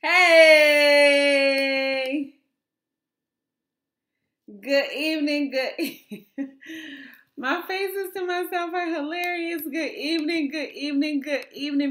Hey! Good evening, My faces to myself are hilarious. Good evening,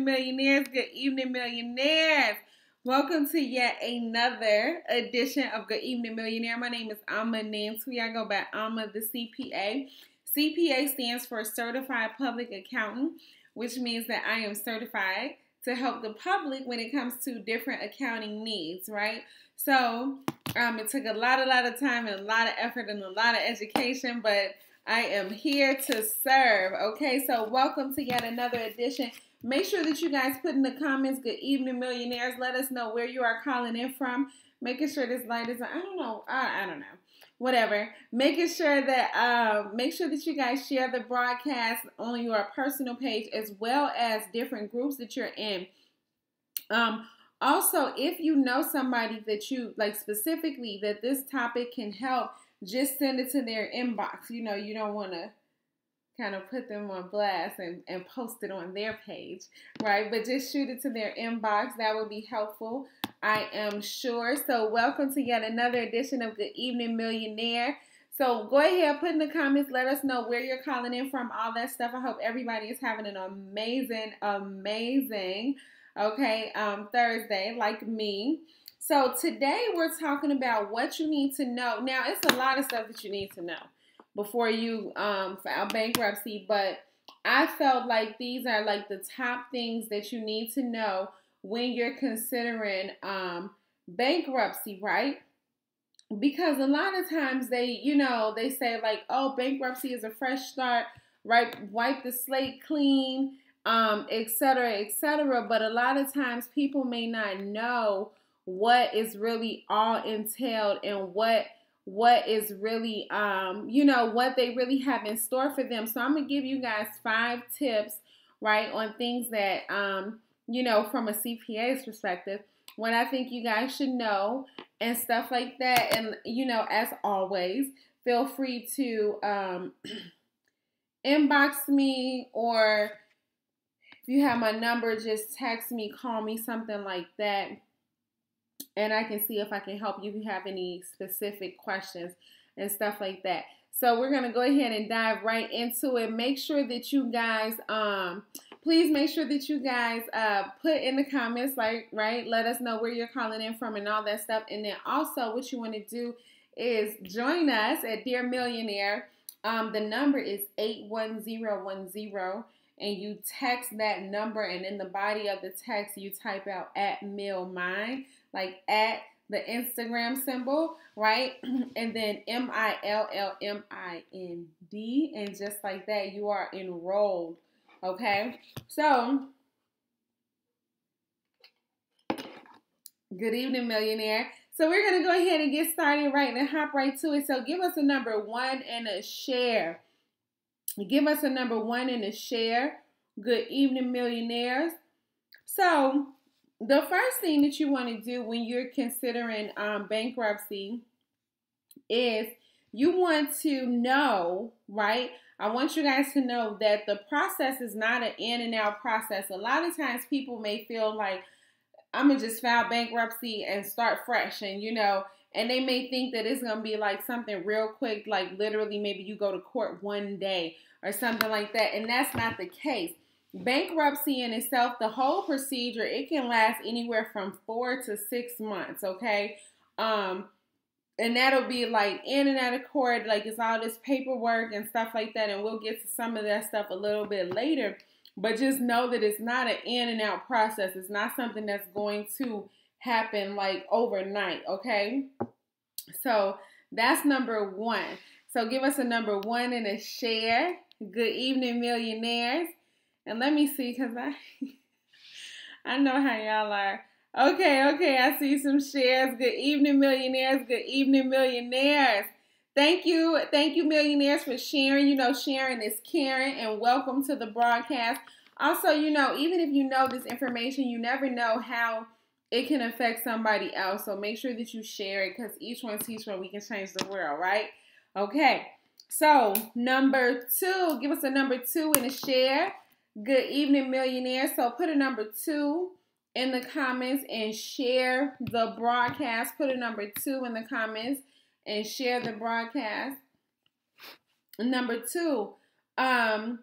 millionaires. Good evening, millionaires. Welcome to yet another edition of Good Evening Millionaire. My name is Alma Nancy. I go by Alma the CPA. CPA stands for Certified Public Accountant, which means that I am certified to help the public when it comes to different accounting needs, right? So it took a lot of time and a lot of effort and a lot of education, but I am here to serve. Okay, so welcome to yet another edition. Make sure that you guys put in the comments, good evening, millionaires. Let us know where you are calling in from. Making sure this light is on. I don't know. Whatever. Making sure that make sure that you guys share the broadcast on your personal page as well as different groups that you're in. Also, if you know somebody that you like specifically that this topic can help, just send it to their inbox. You know, you don't want to kind of put them on blast and post it on their page, right? But just shoot it to their inbox. That would be helpful, I am sure. So welcome to yet another edition of Good Evening Millionaire. So go ahead, put in the comments, let us know where you're calling in from, all that stuff. I hope everybody is having an amazing Thursday like me. So today we're talking about what you need to know. Now, it's a lot of stuff that you need to know before you file bankruptcy, but I felt like these are like the top things that you need to know when you're considering bankruptcy, right? Because a lot of times they say like, oh, bankruptcy is a fresh start, right? Wipe the slate clean, etc., etc. But a lot of times people may not know what is really all entailed and what is really, what they really have in store for them. So I'm going to give you guys 5 tips, right, on things that, from a CPA's perspective, what I think you guys should know and stuff like that. And, as always, feel free to inbox me, or if you have my number, just text me, call me, something like that. And I can see if I can help you if you have any specific questions and stuff like that. So we're going to go ahead and dive right into it. Make sure that you guys, please make sure that you guys put in the comments, like, right, let us know where you're calling in from and all that stuff. And then also what you want to do is join us at Dear Millionaire. The number is 81010. And you text that number, and in the body of the text, you type out @millmind, like at the Instagram symbol, right? And then MILLMIND, and just like that, you are enrolled, okay? So, good evening, millionaire. So we're going to go ahead and get started right and hop right to it. So give us a number 1 and a share. Give us a number 1 and a share. Good evening, millionaires. So the first thing that you want to do when you're considering bankruptcy is you want to know, right? I want you guys to know that the process is not an in and out process. A lot of times people may feel like, I'm going to just file bankruptcy and start fresh, and and they may think that it's going to be like something real quick, like literally maybe you go to court one day or something like that. And that's not the case. Bankruptcy in itself, the whole procedure, it can last anywhere from 4 to 6 months, okay? And that'll be like in and out of court, like it's all this paperwork and stuff like that. And we'll get to some of that stuff a little bit later. But just know that it's not an in and out process. It's not something that's going to happen like overnight, okay? So that's number 1. So give us a number 1 and a share. Good evening, millionaires. And let me see, because I know how y'all are. Okay, I see some shares. Good evening, millionaires. Good evening, millionaires. Thank you, millionaires, for sharing. Sharing is caring, and welcome to the broadcast. Also, even if you know this information, you never know how it can affect somebody else. So make sure that you share it, because each one teach one. We can change the world, right? Okay, so number 2, give us a number 2 and a share. Good evening, millionaires. So put a number 2 in the comments and share the broadcast. Put a number 2 in the comments and share the broadcast. Number 2, now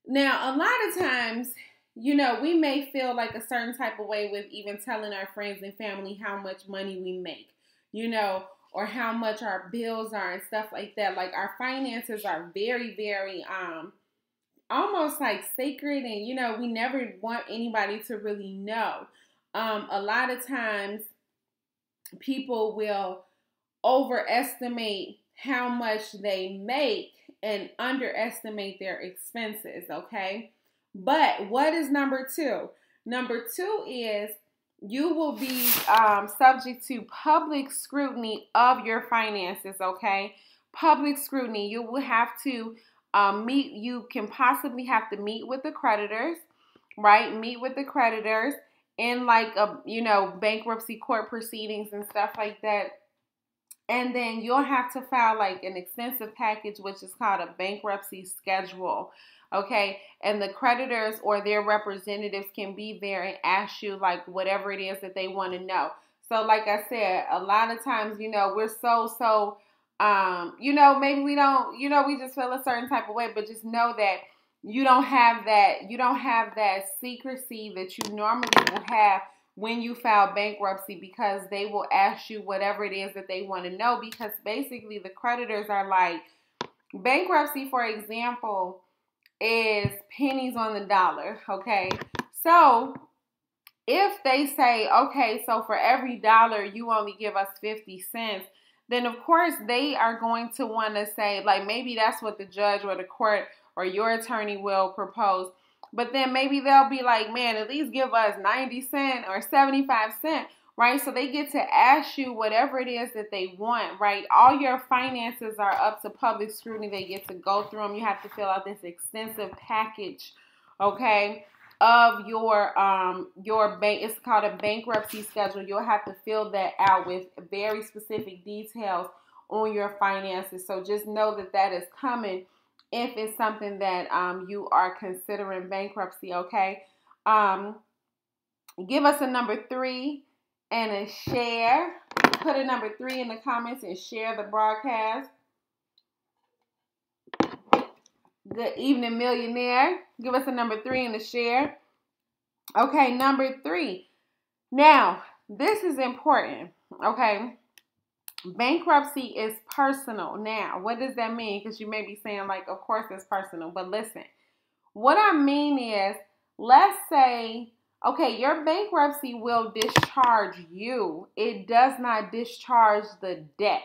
a lot of times, you know, we may feel like a certain type of way with even telling our friends and family how much money we make, you know, or how much our bills are and stuff like that. Like our finances are very, very, almost like sacred, and, you know, we never want anybody to really know. A lot of times people will overestimate how much they make and underestimate their expenses, okay? But what is number 2? Number 2 is you will be subject to public scrutiny of your finances, okay? Public scrutiny. You will have to you can possibly have to meet with the creditors, right? Meet with the creditors in like bankruptcy court proceedings and stuff like that. And then you'll have to file like an extensive package, which is called a bankruptcy schedule. Okay. And the creditors or their representatives can be there and ask you like whatever it is that they want to know. So like I said, a lot of times, you know, we're so maybe we don't, you know, we just feel a certain type of way, but just know that you don't have that secrecy that you normally will have when you file bankruptcy, because they will ask you whatever it is that they want to know, because basically the creditors are like, bankruptcy, for example, is pennies on the dollar, okay? So if they say, okay, so for every dollar you only give us 50 cents, then of course they are going to want to say, like, maybe that's what the judge or the court or your attorney will propose. But then maybe they'll be like, man, at least give us 90 cents or 75 cents, right? So they get to ask you whatever it is that they want, right? All your finances are up to public scrutiny. They get to go through them. You have to fill out this extensive package, okay, of your bank. It's called a bankruptcy schedule. You'll have to fill that out with very specific details on your finances. So just know that that is coming if it's something that you are considering bankruptcy, okay? Give us a number 3 and a share. Put a number 3 in the comments and share the broadcast. Good evening, millionaire. Give us a number 3 and a share. Okay, number 3. Now, this is important, okay? Bankruptcy is personal. Now, what does that mean? Because you may be saying, like, of course it's personal. But listen, what I mean is, let's say, okay, your bankruptcy will discharge you. It does not discharge the debt.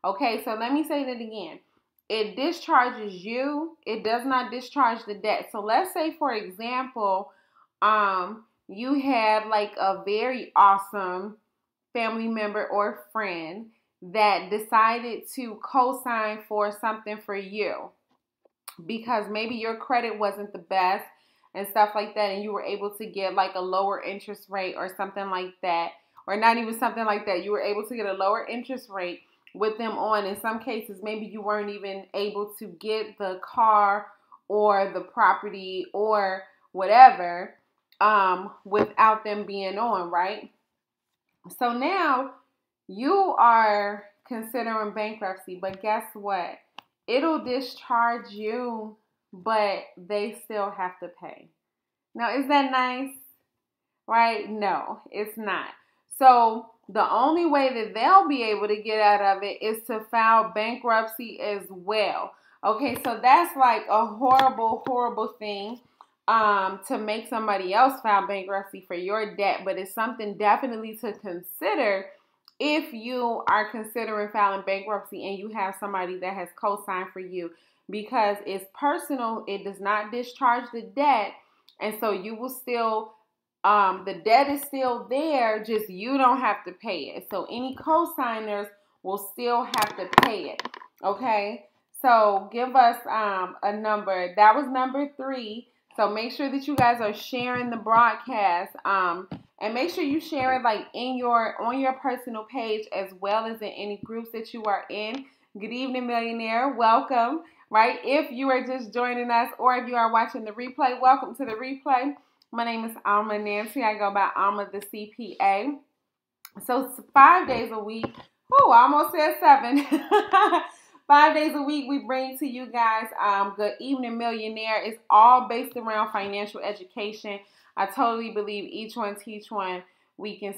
Okay, so let me say that again. It discharges you. It does not discharge the debt. So let's say, for example, you had like a very awesome family member or friend that decided to co-sign for something for you because maybe your credit wasn't the best and stuff like that, and you were able to get like a lower interest rate or something like that, or not even something like that. You were able to get a lower interest rate with them on. In some cases, maybe you weren't even able to get the car or the property or whatever without them being on, right? So now you are considering bankruptcy, but guess what? It'll discharge you, but they still have to pay. Now, is that nice? Right? No, it's not. So the only way that they'll be able to get out of it is to file bankruptcy as well. Okay, so that's like a horrible, horrible thing to make somebody else file bankruptcy for your debt, but it's something definitely to consider if you are considering filing bankruptcy and you have somebody that has co-signed for you, because it's personal. It does not discharge the debt, and so you will still, the debt is still there, just you don't have to pay it. So any co-signers will still have to pay it, okay? So give us a number. That was number 3. So make sure that you guys are sharing the broadcast, and make sure you share it like on your personal page as well as in any groups that you are in. Good evening, millionaire. Welcome. Right? If you are just joining us or if you are watching the replay, welcome to the replay. My name is Alma Nancy. I go by Alma the CPA. So it's 5 days a week. Whew, I almost said 7. 5 days a week we bring to you guys Good Evening Millionaire. It's all based around financial education. I totally believe each one teach one. We can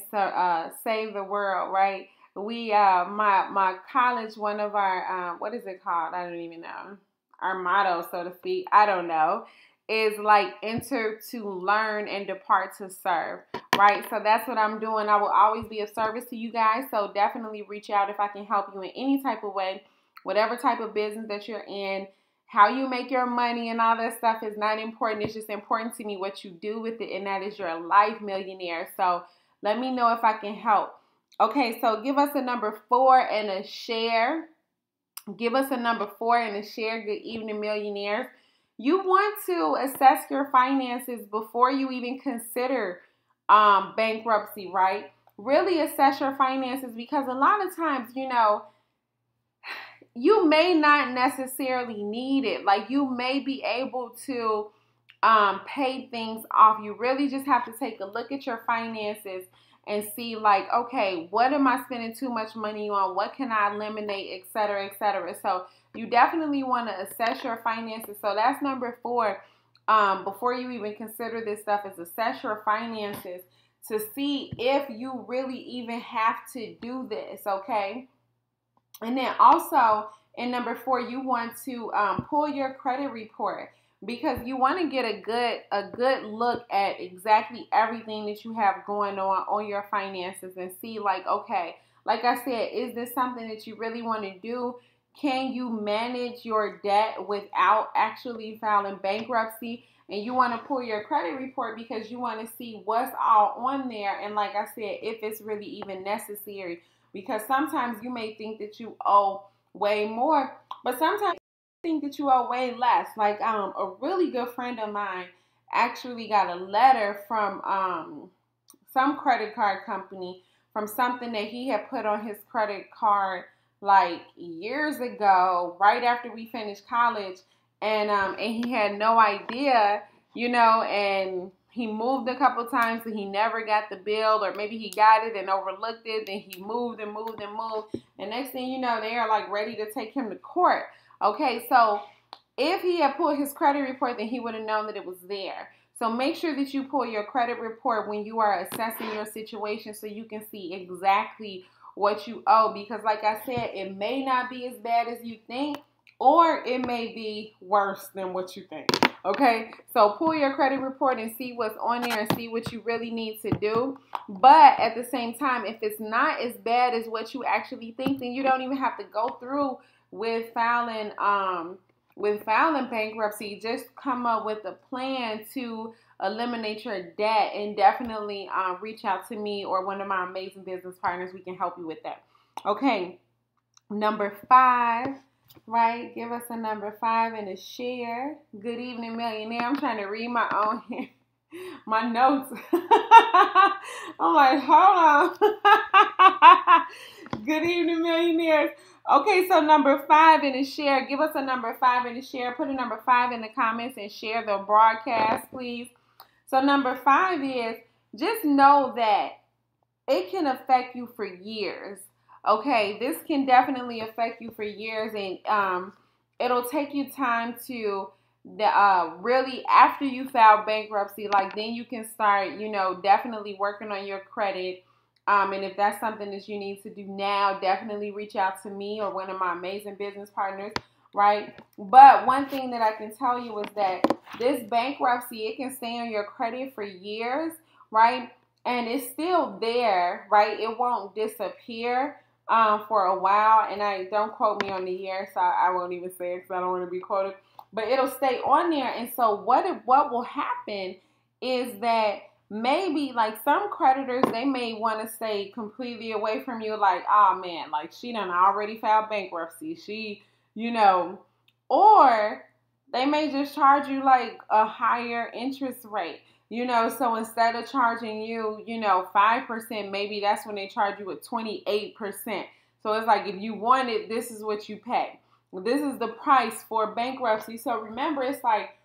save the world, right? We my college, one of our what is it called? I don't even know. Our motto, so to speak, I don't know, is like enter to learn and depart to serve, right? So that's what I'm doing. I will always be of service to you guys. So definitely reach out if I can help you in any type of way, whatever type of business that you're in. How you make your money and all that stuff is not important. It's just important to me what you do with it, and that is your life millionaire. So let me know if I can help. Okay, so give us a number 4 and a share. Give us a number 4 and a share. Good evening, millionaires. You want to assess your finances before you even consider bankruptcy, right? Really assess your finances, because a lot of times, you may not necessarily need it. Like, you may be able to pay things off. You really just have to take a look at your finances and see, like, okay, what am I spending too much money on? What can I eliminate, et cetera, et cetera. So you definitely want to assess your finances. So that's number 4. Before you even consider this stuff, is assess your finances to see if you really even have to do this, okay? And then also in number 4, you want to pull your credit report, because you want to get a good look at exactly everything that you have going on your finances, and see, like, okay, like I said, is this something that you really want to do? Can you manage your debt without actually filing bankruptcy? And you want to pull your credit report because you want to see what's all on there, and like I said, if it's really even necessary. Because sometimes you may think that you owe way more, but sometimes you think that you owe way less. Like a really good friend of mine actually got a letter from some credit card company from something that he had put on his credit card like years ago, right after we finished college, and he had no idea, and he moved a couple times and he never got the bill, or maybe he got it and overlooked it, and he moved and moved and moved, and next thing you know, they are like ready to take him to court. Okay, so if he had pulled his credit report, then he would have known that it was there. So make sure that you pull your credit report when you are assessing your situation, so you can see exactly what you owe, because like I said, it may not be as bad as you think, or it may be worse than what you think. Okay, so pull your credit report and see what's on there and see what you really need to do. But at the same time, if it's not as bad as what you actually think, then you don't even have to go through with filing bankruptcy. Just come up with a plan to eliminate your debt, and definitely reach out to me or one of my amazing business partners. We can help you with that. Okay, number 5. Right, give us a number 5 and a share. Good evening, millionaire. I'm trying to read my own my notes. I'm like, hold on. Good evening, millionaires. Okay, so number 5 and a share. Give us a number 5 and a share. Put a number 5 in the comments and share the broadcast, please. So number 5 is, just know that it can affect you for years. Okay, this can definitely affect you for years, and it'll take you time to really, after you file bankruptcy, like, then you can start, definitely working on your credit. And if that's something that you need to do now, definitely reach out to me or one of my amazing business partners, right? But one thing that I can tell you is that this bankruptcy, it can stay on your credit for years, right? And it's still there, right? It won't disappear for a while. And I don't quote me on the year, so I won't even say it because I don't want to be quoted. But it'll stay on there. And so what will happen is that maybe, like, some creditors, they may want to stay completely away from you. Like, oh man, like, she done already filed bankruptcy. She, or they may just charge you like a higher interest rate. So instead of charging you, 5%, maybe that's when they charge you at 28%. So it's like, if you want it, this is what you pay. This is the price for bankruptcy. So remember, it's like,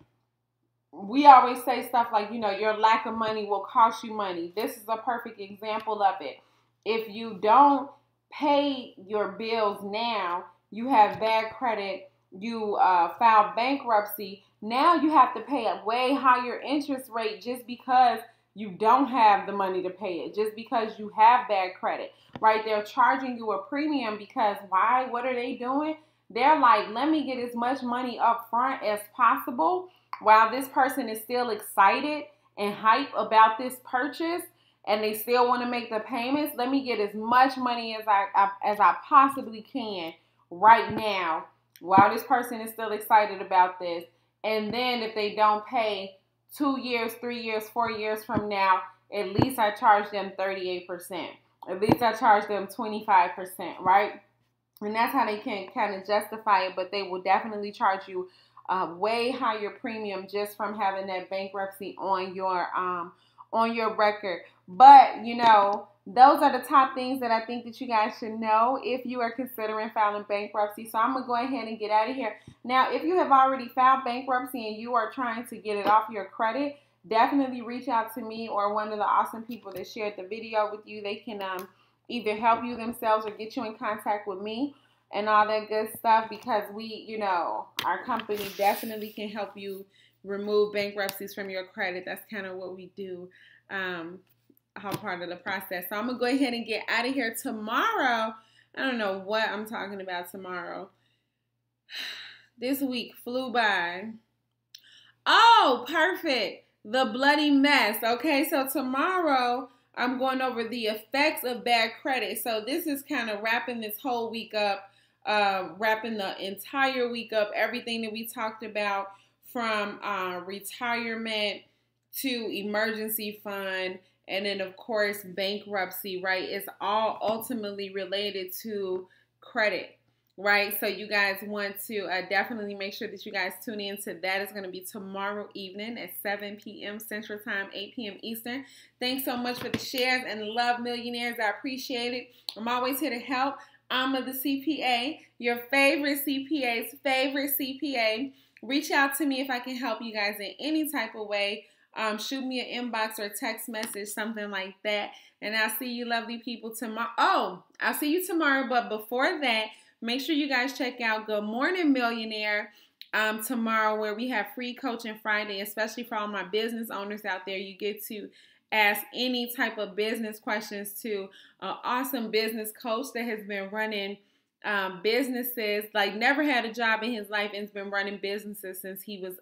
we always say stuff like, you know, your lack of money will cost you money. This is a perfect example of it. If you don't pay your bills now, you have bad credit, you file bankruptcy, now you have to pay a way higher interest rate just because you don't have the money to pay it, just because you have bad credit, right? They're charging you a premium because why? What are they doing? They're like, let me get as much money up front as possible while this person is still excited and hype about this purchase and they still want to make the payments. Let me get as much money as I possibly can right now while this person is still excited about this. And then if they don't pay 2 years, 3 years, 4 years from now, at least I charge them 38%. At least I charge them 25%, right? And that's how they can kind of justify it, but they will definitely charge you a way higher premium just from having that bankruptcy on your record. But, you know, those are the top things that I think that you guys should know if you are considering filing bankruptcy. So I'm going to go ahead and get out of here. Now, if you have already filed bankruptcy and you are trying to get it off your credit, definitely reach out to me or one of the awesome people that shared the video with you. They can either help you themselves or get you in contact with me and all that good stuff, because we, you know, our company definitely can help you remove bankruptcies from your credit. That's kind of what we do, how part of the process. So I'm going to go ahead and get out of here tomorrow. I don't know what I'm talking about tomorrow. This week flew by. Oh, perfect. The bloody mess. Okay, so tomorrow I'm going over the effects of bad credit. So this is kind of wrapping this whole week up, wrapping the entire week up, everything that we talked about from retirement to emergency fund, and then of course bankruptcy, right? It's all ultimately related to credit, right? So you guys want to definitely make sure that you guys tune in to that. It's going to be tomorrow evening at 7 p.m. Central Time, 8 p.m. Eastern. Thanks so much for the shares and love, millionaires. I appreciate it. I'm always here to help. I'm the CPA, your favorite CPA's favorite CPA. Reach out to me if I can help you guys in any type of way. Shoot me an inbox or text message, something like that. And I'll see you lovely people tomorrow. Oh, I'll see you tomorrow. But before that, make sure you guys check out Good Morning Millionaire tomorrow, where we have free coaching Friday, especially for all my business owners out there. You get to ask any type of business questions to an awesome business coach that has been running businesses, like never had a job in his life and has been running businesses since he was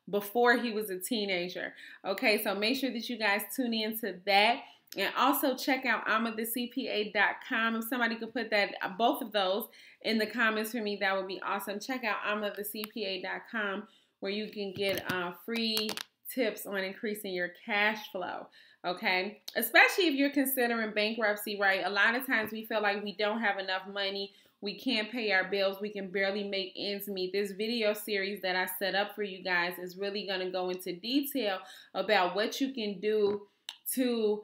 before he was a teenager. Okay, so make sure that you guys tune in to that. And also check out I'mATheCPA.com. If somebody could put that, both of those in the comments for me, that would be awesome. Check out I'mATheCPA.com, where you can get free tips on increasing your cash flow. Okay, especially if you're considering bankruptcy, right? A lot of times we feel like we don't have enough money. We can't pay our bills. We can barely make ends meet. This video series that I set up for you guys is really going to go into detail about what you can do to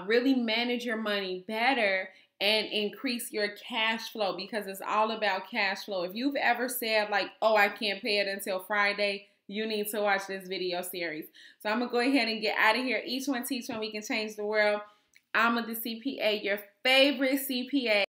really manage your money better and increase your cash flow, because it's all about cash flow. If you've ever said like, oh, I can't pay it until Friday, you need to watch this video series. So I'm going to go ahead and get out of here. Each one teach one, we can change the world. I'm the CPA, your favorite CPA.